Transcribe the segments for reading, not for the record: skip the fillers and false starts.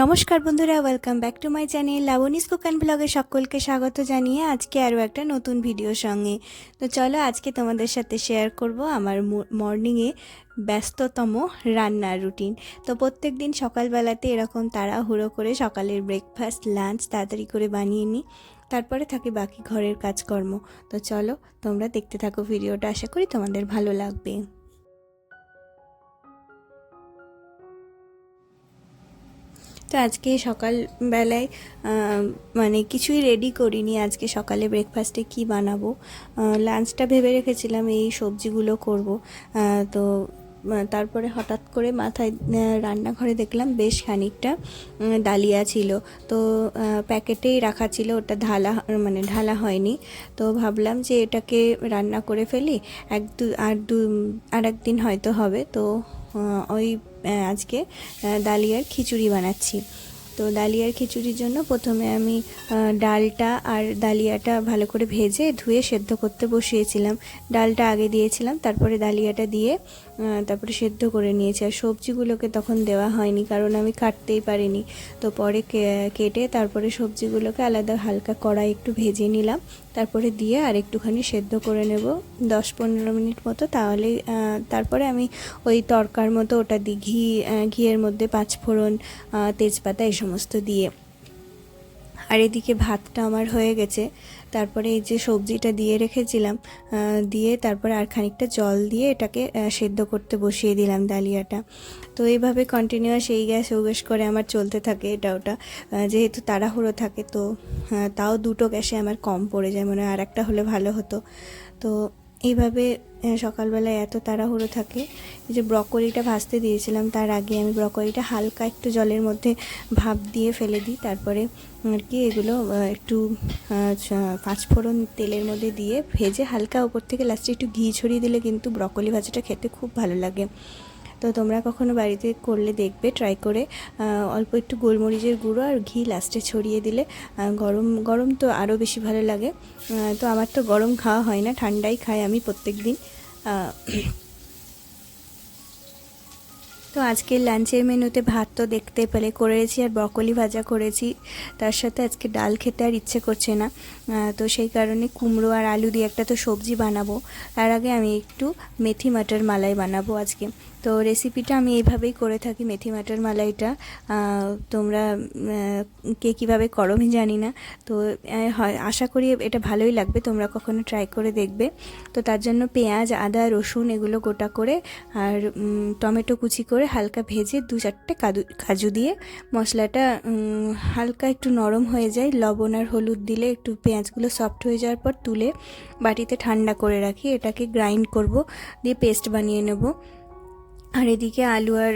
নমস্কার বন্ধুরা, welcome back to my channel Labani's cook and ব্লগে সকলকে স্বাগত জানিয়ে আজকে আরও একটা নতুন ভিডিওর সঙ্গে। তো চলো আজকে তোমাদের সাথে শেয়ার করব আমার মর্নিংয়ে ব্যস্ততম রান্নার রুটিন। তো প্রত্যেক দিন সকালবেলাতে এরকম তাড়াহুড়ো করে সকালের ব্রেকফাস্ট লাঞ্চ তাড়াতাড়ি করে বানিয়ে নিই, তারপরে থাকে বাকি ঘরের কাজকর্ম। তো চলো তোমরা দেখতে থাকো ভিডিওটা, আশা করি তোমাদের ভালো লাগবে। তো আজকে সকালবেলায় মানে কিছুই রেডি করিনি। আজকে সকালে ব্রেকফাস্টে কি বানাবো, লাঞ্চটা ভেবে রেখেছিলাম এই সবজিগুলো করব। তো তারপরে হঠাৎ করে মাথায় রান্নাঘরে দেখলাম বেশ খানিকটা ডালিয়া ছিল। তো প্যাকেটেই রাখা ছিল, ওটা ঢালা হয়নি। তো ভাবলাম যে এটাকে রান্না করে ফেলি, আর একদিন হয়তো হবে। তো ওই আজকে ডালিয়ার খিচুড়ি বানাচ্ছি। তো ডালিয়ার খিচুড়ির জন্য প্রথমে আমি ডালটা আর ডালিয়াটা ভালো করে ভেজে ধুয়ে সেদ্ধ করতে বসিয়েছিলাম। ডালটা আগে দিয়েছিলাম, তারপরে ডালিয়াটা দিয়ে তারপরে সেদ্ধ করে নিয়েছি। আর সবজিগুলোকে তখন দেওয়া হয়নি, কারণ আমি কাটতেই পারিনি। তো পরে কেটে তারপরে সবজিগুলোকে আলাদা হালকা কড়াই একটু ভেজে নিলাম, তারপরে দিয়ে আর একটুখানি সেদ্ধ করে নেব 10-15 মিনিট মতো। তাহলেই তারপরে আমি ওই তরকার মতো ওটা দিই, ঘিয়ের মধ্যে 5 ফোড়ন, তেজপাতা এই সমস্ত দিয়ে। আর এদিকে ভাতটা আমার হয়ে গেছে। তারপরে এই যে সবজিটা দিয়ে রেখেছিলাম, দিয়ে তারপরে আর খানিকটা জল দিয়ে এটাকে সেদ্ধ করতে বসিয়ে দিলাম ডালিয়াটা। তো এইভাবে কন্টিনিউয়াস এই গ্যাস ও গ্যাস করে আমার চলতে থাকে এটা ওটা। যেহেতু তাড়াহুড়ো থাকে, তো তাও দুটো গ্যাসে আমার কম পড়ে যায়, মানে আর একটা হলে ভালো হতো। তো এইভাবে সকালবেলায় এত তাড়াহুড়ো থাকে। এই যে ব্রকলিটা ভাজতে দিয়েছিলাম, তার আগে আমি ব্রকলিটা হালকা একটু জলের মধ্যে ভাপ দিয়ে ফেলে দিই। তারপরে আর কি এগুলো একটু 5 ফোড়ন তেলের মধ্যে দিয়ে ভেজে হালকা উপর থেকে লাস্টে একটু ঘি ছড়িয়ে দিলে কিন্তু ব্রকলি ভাজাটা খেতে খুব ভালো লাগে। তো তোমরা কখনো বাড়িতে করলে দেখবে, ট্রাই করে। অল্প একটু গোলমরিচের গুঁড়ো আর ঘি লাস্টে ছড়িয়ে দিলে গরম গরম তো আরও বেশি ভালো লাগে। তো আমার তো গরম খাওয়া হয় না, ঠান্ডাই খাই আমি প্রত্যেক দিন। তো আজকের লাঞ্চের মেনুতে ভাত তো দেখতে পেলে করেছি, আর ব্রকলি ভাজা করেছি। তার সাথে আজকে ডাল খেতে আর ইচ্ছে করছে না, তো সেই কারণে কুমড়ো আর আলু দিয়ে একটা তো সবজি বানাবো। তার আগে আমি একটু মেথি মাটার মালাই বানাবো আজকে। তো রেসিপিটা আমি এইভাবেই করে থাকি, মেথি মাটার মালাইটা। তোমরা কে কীভাবে করো আমি জানি না, তো আশা করি এটা ভালোই লাগবে, তোমরা কখনো ট্রাই করে দেখবে। তো তার জন্য পেঁয়াজ, আদা, রসুন এগুলো গোটা করে আর টমেটো কুচি করে হালকা ভেজে 2-4টে কাজু দিয়ে মশলাটা হালকা একটু নরম হয়ে যায়, লবণ আর হলুদ দিলে একটু পেঁয়াজগুলো সফট হয়ে যাওয়ার পর তুলে বাটিতে ঠান্ডা করে রাখি। এটাকে গ্রাইন্ড করব, দিয়ে পেস্ট বানিয়ে নেব। আর এদিকে আলু আর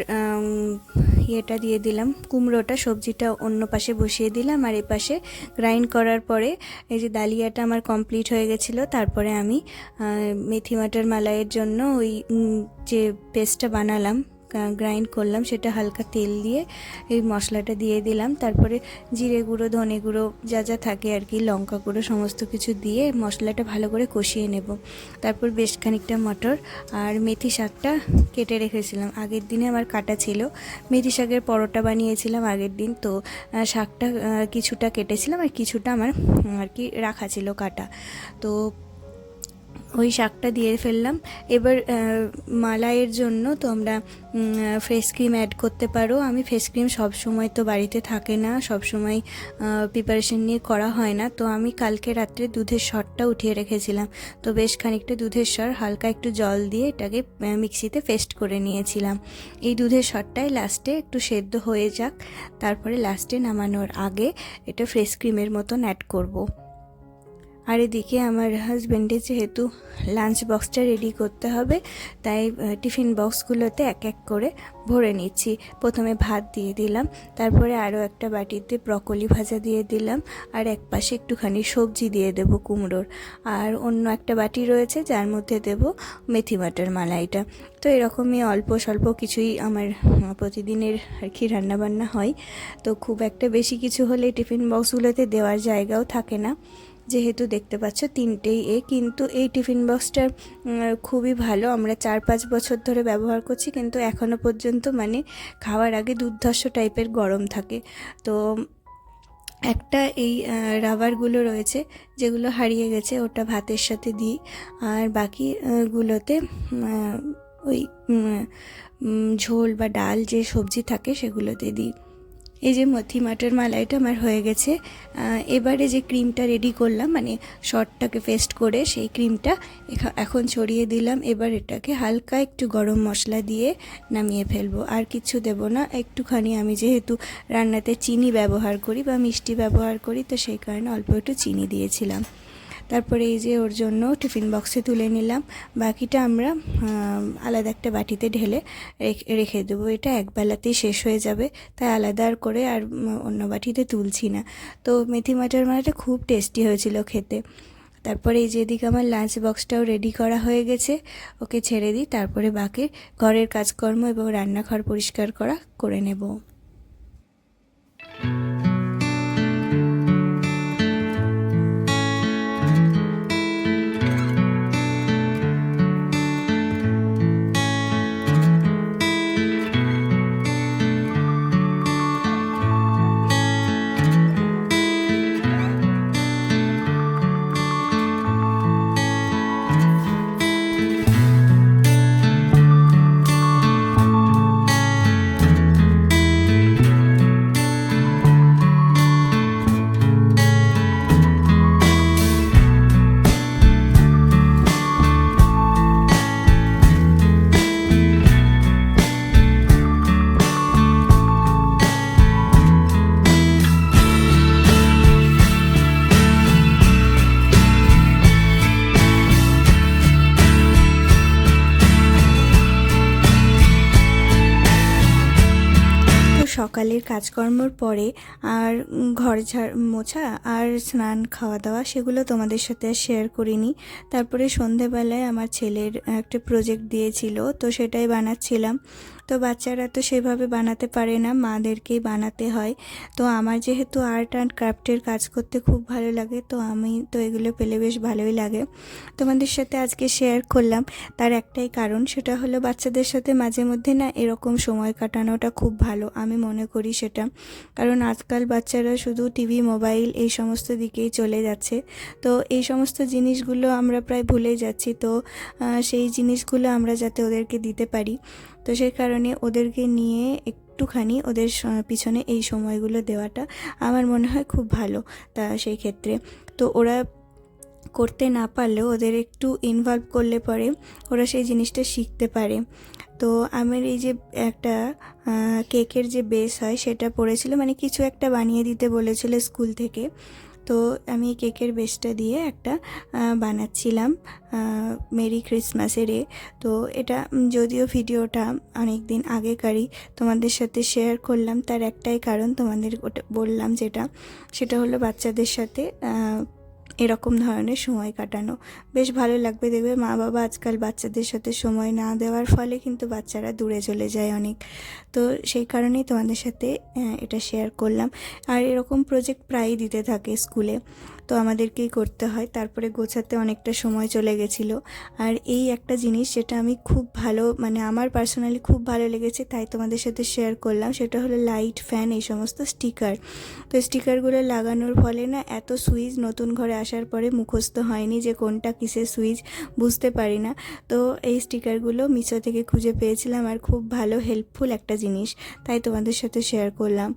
ইয়েটা দিয়ে দিলাম, কুমড়োটা, সবজিটা অন্য পাশে বসিয়ে দিলাম। আর এপাশে গ্রাইন্ড করার পরে এই যে ডালিয়াটা আমার কমপ্লিট হয়ে গেছিলো। তারপরে আমি মেথি মাটার মালাইয়ের জন্য ওই যে পেস্টটা বানালাম, গ্রাইন্ড করলাম, সেটা হালকা তেল দিয়ে এই মশলাটা দিয়ে দিলাম। তারপরে জিরে গুঁড়ো, ধনে গুঁড়ো যা যা থাকে আর কি, লঙ্কা গুঁড়ো সমস্ত কিছু দিয়ে মশলাটা ভালো করে কষিয়ে নেব। তারপর বেশ খানিকটা মটর আর মেথি শাকটা কেটে রেখেছিলাম, আগের দিনে আমার কাটা ছিল। মেথি শাকের পরোটা বানিয়েছিলাম আগের দিন, তো শাকটা কিছুটা কেটেছিলাম আর কিছুটা আমার আর কি রাখা ছিল কাটা। তো ওই শাকটা দিয়ে ফেললাম। এবার মালাইয়ের জন্য তোমরা ফ্রেশ ক্রিম অ্যাড করতে পারো। আমি ফ্রেশ ক্রিম সবসময় তো বাড়িতে থাকে না, সবসময় প্রিপারেশন নিয়ে করা হয় না। তো আমি কালকে রাত্রে দুধের সরটা উঠিয়ে রেখেছিলাম, তো বেশ খানিকটা দুধের সর হালকা একটু জল দিয়ে এটাকে মিক্সিতে পেস্ট করে নিয়েছিলাম। এই দুধের সরটাই লাস্টে একটু সেদ্ধ হয়ে যাক, তারপরে লাস্টে নামানোর আগে এটা ফ্রেশ ক্রিমের মতন অ্যাড করব। আর এদিকে আমার হাজব্যান্ডের যেহেতু লাঞ্চ বক্সটা রেডি করতে হবে, তাই টিফিন বক্সগুলোতে এক এক করে ভরে নিচ্ছি। প্রথমে ভাত দিয়ে দিলাম, তারপরে আরও একটা বাটিতে ব্রকলি ভাজা দিয়ে দিলাম, আর এক পাশে একটুখানি সবজি দিয়ে দেব কুমড়োর। আর অন্য একটা বাটি রয়েছে যার মধ্যে দেব মেথি মাটার মালাইটা। তো এরকমই অল্প স্বল্প কিছুই আমার প্রতিদিনের আর কি রান্নাবান্না হয়। তো খুব একটা বেশি কিছু হলে টিফিন বক্সগুলোতে দেওয়ার জায়গাও থাকে না, যেহেতু দেখতে পাচ্ছ তিনটেই কিন্তু এই টিফিন বক্সটা খুবই ভালো, আমরা 4-5 বছর ধরে ব্যবহার করছি, কিন্তু এখনও পর্যন্ত মানে খাওয়ার আগে দুর্ধর্ষ টাইপের গরম থাকে। তো একটা এই রাবারগুলো রয়েছে যেগুলো হারিয়ে গেছে, ওটা ভাতের সাথে দিই, আর বাকি গুলোতে ওই ঝোল বা ডাল যে সবজি থাকে সেগুলোতে দিই। এই যে মথি মাটার মালাইটা আমার হয়ে গেছে। এবারে যে ক্রিমটা রেডি করলাম মানে শর্টটাকে পেস্ট করে সেই ক্রিমটা এখন ছড়িয়ে দিলাম। এবার এটাকে হালকা একটু গরম মশলা দিয়ে নামিয়ে ফেলবো, আর কিছু দেব না। একটুখানি আমি যেহেতু রান্নাতে চিনি ব্যবহার করি বা মিষ্টি ব্যবহার করি, তো সেই কারণে অল্প একটু চিনি দিয়েছিলাম। তারপরে এই যে ওর জন্য টিফিন বক্সে তুলে নিলাম, বাকিটা আমরা আলাদা একটা বাটিতে ঢেলে রেখে দেবো। এটা একবেলাতেই শেষ হয়ে যাবে, তাই আলাদা করে আর অন্য বাটিতে তুলছি না। তো মেথি মাটার মালাটা খুব টেস্টি হয়েছিল খেতে। তারপরে এই যে এদিকে আমার লাঞ্চ বক্সটাও রেডি করা হয়ে গেছে, ওকে ছেড়ে দিই, তারপরে বাকি ঘরের কাজকর্ম এবং রান্নাঘর পরিষ্কার করে নেব। সকালের কাজকর্মর পরে আর ঘর মোছা আর স্নান খাওয়া দাওয়া সেগুলো তোমাদের সাথে শেয়ার করিনি। তারপরে সন্ধেবেলায় আমার ছেলের একটা প্রজেক্ট দিয়েছিল, তো সেটাই বানাচ্ছিলাম। তো বাচ্চারা তো সেভাবে বানাতে পারে না, মাদেরকেই বানাতে হয়। তো আমার যেহেতু আর্ট অ্যান্ড ক্রাফটের কাজ করতে খুব ভালো লাগে, তো আমি তো এগুলো পেলে বেশ ভালোই লাগে। তোমাদের সাথে আজকে শেয়ার করলাম, তার একটাই কারণ, সেটা হলো বাচ্চাদের সাথে মাঝে মধ্যে না এরকম সময় কাটানোটা খুব ভালো, আমি মনে করি সেটা। কারণ আজকাল বাচ্চারা শুধু টিভি মোবাইল এই সমস্ত দিকেই চলে যাচ্ছে, তো এই সমস্ত জিনিসগুলো আমরা প্রায় ভুলে যাচ্ছি। তো সেই জিনিসগুলো আমরা যাতে ওদেরকে দিতে পারি, তো সেই কারণে ওদেরকে নিয়ে একটুখানি ওদের পিছনে এই সময়গুলো দেওয়াটা আমার মনে হয় খুব ভালো। তা সেই ক্ষেত্রে তো ওরা করতে না পারলেও ওদের একটু ইনভলভ করলে পরে ওরা সেই জিনিসটা শিখতে পারে। তো আমার এই যে একটা কেকের যে বেস হয় সেটা পড়েছিল, মানে কিছু একটা বানিয়ে দিতে বলেছিল স্কুল থেকে, তো আমি কেকের বেসটা দিয়ে একটা বানাচ্ছিলাম মেরি ক্রিসমাসের তো এটা যদিও ভিডিওটা অনেক দিন আগেকারই তোমাদের সাথে শেয়ার করলাম, তার একটাই কারণ তোমাদের ওটা বললাম, সেটা হলো বাচ্চাদের সাথে এরকম ধরনের সময় কাটানো বেশ ভালো লাগবে। দেখবে মা বাবা আজকাল বাচ্চাদের সাথে সময় না দেওয়ার ফলে কিন্তু বাচ্চারা দূরে চলে যায় অনেক। তো সেই কারণেই তোমাদের সাথে এটা শেয়ার করলাম। আর এরকম প্রজেক্ট প্রায়ই দিতে থাকে স্কুলে, তো আমাদেরকেই করতে হয়, তারপরে গোছাতে অনেকটা সময় চলে গেছিলো। আর এই একটা জিনিস যেটা আমি খুব ভালো, মানে আমার পার্সোনালি খুব ভালো লেগেছে, তাই তোমাদের সাথে শেয়ার করলাম, সেটা হলো লাইট, ফ্যান, এই সমস্ত স্টিকার। তো স্টিকারগুলো লাগানোর ফলে না এত সুইচ নতুন ঘরে আসার পরে মুখস্থ হয়নি যে কোনটা কিসের সুইচ, বুঝতে পারি না। তো এই স্টিকারগুলো মিশো থেকে খুঁজে পেয়েছিলাম, আর খুব ভালো হেল্পফুল একটা জিনিস, তাই তোমাদের সাথে শেয়ার করলাম।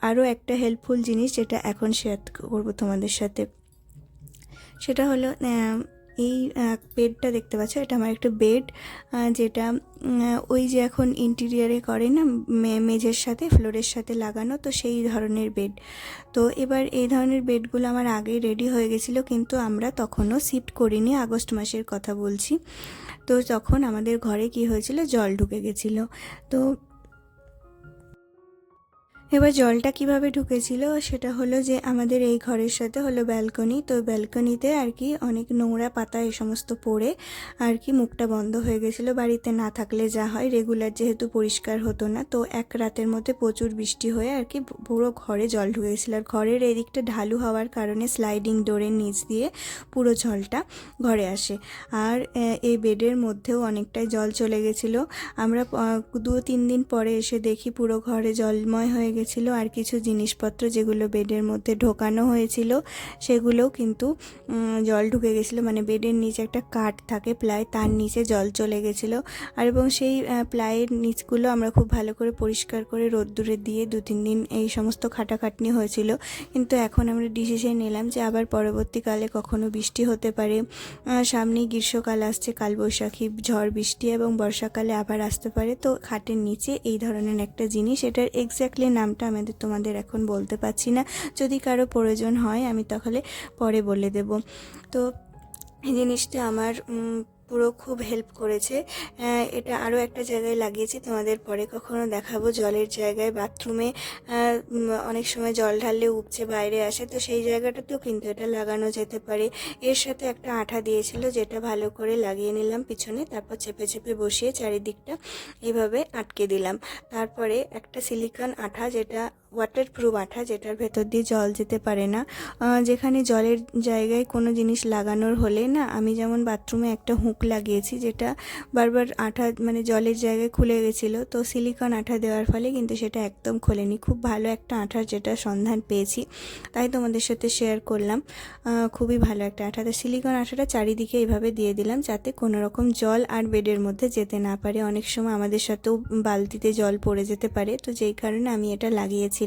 আরও একটা হেল্পফুল জিনিস যেটা এখন শেয়ার করবো তোমাদের সাথে, সেটা হলো এই বেডটা দেখতে পাচ্ছ, এটা আমার একটা বেড, যেটা ওই যে এখন ইন্টেরিয়ারে করে না মেঝের সাথে ফ্লোরের সাথে লাগানো, তো সেই ধরনের বেড। তো এবার এই ধরনের বেডগুলো আমার আগেই রেডি হয়ে গেছিলো, কিন্তু আমরা তখনও শিফট করিনি, আগস্ট মাসের কথা বলছি। তো তখন আমাদের ঘরে কি হয়েছিল, জল ঢুকে গেছিলো। তো এবার জলটা কিভাবে ঢুকেছিল সেটা হলো যে আমাদের এই ঘরের সাথে হলো ব্যালকনি, তো ব্যালকনিতে আর কি অনেক নোংরা পাতা এই সমস্ত পড়ে আর কি মুখটা বন্ধ হয়ে গেছিলো। বাড়িতে না থাকলে যা হয়, রেগুলার যেহেতু পরিষ্কার হতো না, তো এক রাতের মধ্যে প্রচুর বৃষ্টি হয়ে আর কি পুরো ঘরে জল ঢুকে গেছিলো। আর ঘরের এদিকটা ঢালু হওয়ার কারণে স্লাইডিং ডোরের নিচ দিয়ে পুরো জলটা ঘরে আসে। আর এই বেডের মধ্যেও অনেকটাই জল চলে গেছিলো। আমরা 2-3 দিন পরে এসে দেখি পুরো ঘরে জলময় হয়ে গেছিলো। আর কিছু জিনিসপত্র যেগুলো বেডের মধ্যে ঢোকানো হয়েছিল সেগুলোও কিন্তু জল ঢুকে গেছিলো। মানে বেডের নিচে একটা কাঠ থাকে প্লাই, তার নিচে জল চলে গেছিলো। আর এবং সেই প্লাইয়ের নিচগুলো আমরা খুব ভালো করে পরিষ্কার করে রোদ্দুরে দিয়ে 2-3 দিন এই সমস্ত খাটাখাটনি হয়েছিল। কিন্তু এখন আমরা ডিসিশন নিলাম যে আবার পরবর্তীকালে কখনো বৃষ্টি হতে পারে, সামনেই গ্রীষ্মকাল আসছে, কালবৈশাখী ঝড় বৃষ্টি এবং বর্ষাকালে আবার আসতে পারে। তো খাটের নিচে এই ধরনের একটা জিনিস, এটার এক্স্যাক্টলি নামটা তোমাদের এখন বলতে পারছি না, যদি কারো প্রয়োজন হয় আমি তাহলে পরে বলে দেব। তো এই জিনিসটা আমার পুরো খুব হেল্প করেছে। এটা আরও একটা জায়গায় লাগিয়েছি, তোমাদের পরে কখনো দেখাবো। জলের জায়গায় বাথরুমে অনেক সময় জল ঢাললে উপচে বাইরে আসে, তো সেই জায়গাটাতেও কিন্তু এটা লাগানো যেতে পারে। এর সাথে একটা আঠা দিয়েছিল, যেটা ভালো করে লাগিয়ে নিলাম পিছনে, তারপর চেপে চেপে বসিয়ে চারিদিকটা এইভাবে আটকে দিলাম। তারপরে একটা সিলিকন আঠা, যেটা ওয়াটারপ্রুফ আঠা, যেটার ভেতর দিয়ে জল যেতে পারে না। যেখানে জলের জায়গায় কোনো জিনিস লাগানোর হলে না, আমি যেমন বাথরুমে একটা হুক লাগিয়েছি, যেটা বারবার আঠা মানে জলের জায়গায় খুলে গেছিলো, তো সিলিকন আঠা দেওয়ার ফলে কিন্তু সেটা একদম খোলেনি। খুব ভালো একটা আঠার যেটা সন্ধান পেয়েছি, তাই তোমাদের সাথে শেয়ার করলাম। খুবই ভালো একটা আঠা। তো সিলিকন আঠাটা চারিদিকে এইভাবে দিয়ে দিলাম, যাতে কোনো রকম জল আর বেডের মধ্যে যেতে না পারে। অনেক সময় আমাদের সাথেও বালতিতে জল পড়ে যেতে পারে, তো যেই কারণে আমি এটা লাগিয়েছিলাম।